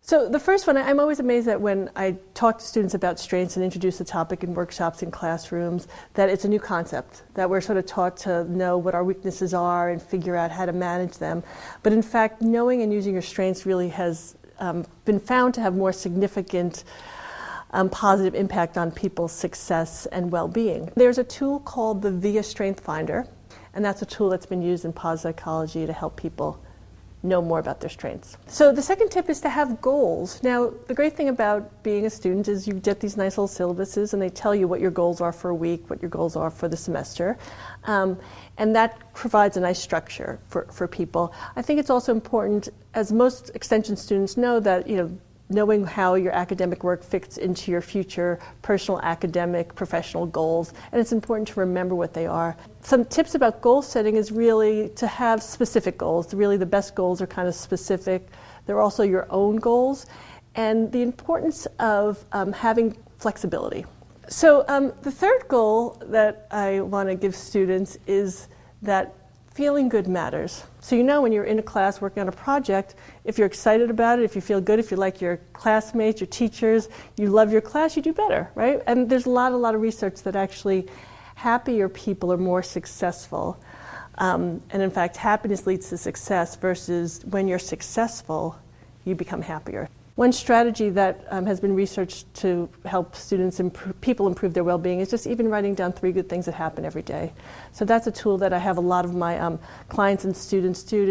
So the first one, I'm always amazed that when I talk to students about strengths and introduce the topic in workshops in classrooms, that it's a new concept, that we're sort of taught to know what our weaknesses are and figure out how to manage them. But in fact, knowing and using your strengths really has been found to have more significant positive impact on people's success and well-being. There's a tool called the VIA Strength Finder, and that's a tool that's been used in positive psychology to help people know more about their strengths. So the second tip is to have goals. Now, the great thing about being a student is you get these nice little syllabuses and they tell you what your goals are for a week, what your goals are for the semester. And that provides a nice structure for people. I think it's also important, as most extension students know, that knowing how your academic work fits into your future personal, academic, professional goals, and it's important to remember what they are. Some tips about goal setting is really to have specific goals. Really, the best goals are kind of specific. They're also your own goals, and the importance of having flexibility. So the third goal that I want to give students is that feeling good matters. So when you're in a class working on a project, if you're excited about it, if you feel good, if you like your classmates, your teachers, you love your class, you do better, right? And there's a lot of research that actually happier people are more successful. And in fact, happiness leads to success versus when you're successful, you become happier. One strategy that has been researched to help people improve their well-being is just even writing down 3 good things that happen every day. So that's a tool that I have a lot of my clients and students do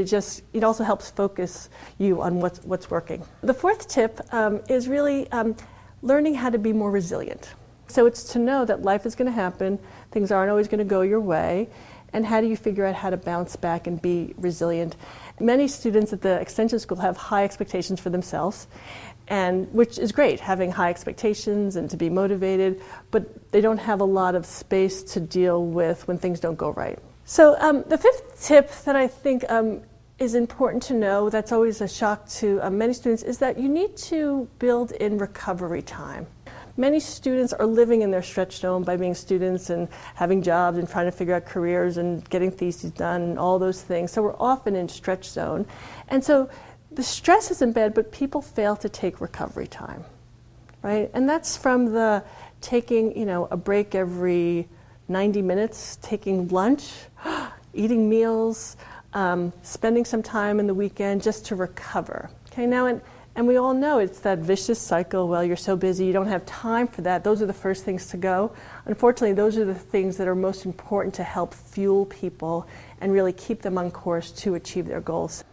it also helps focus you on what's working. The fourth tip is really learning how to be more resilient. So it's to know that life is going to happen, things aren't always going to go your way, and how do you figure out how to bounce back and be resilient. Many students at the Extension School have high expectations for themselves, and which is great, having high expectations and to be motivated, but they don't have a lot of space to deal with when things don't go right. So the fifth tip that I think is important to know, that's always a shock to many students, is that you need to build in recovery time. Many students are living in their stretch zone by being students and having jobs and trying to figure out careers and getting theses done and all those things. So we're often in stretch zone. And so the stress isn't bad, but people fail to take recovery time, right? And that's from the taking, a break every 90 minutes, taking lunch, eating meals, spending some time in the weekend just to recover. Okay, now, and we all know it's that vicious cycle. Well, you're so busy, you don't have time for that. Those are the first things to go. Unfortunately, those are the things that are most important to help fuel people and really keep them on course to achieve their goals.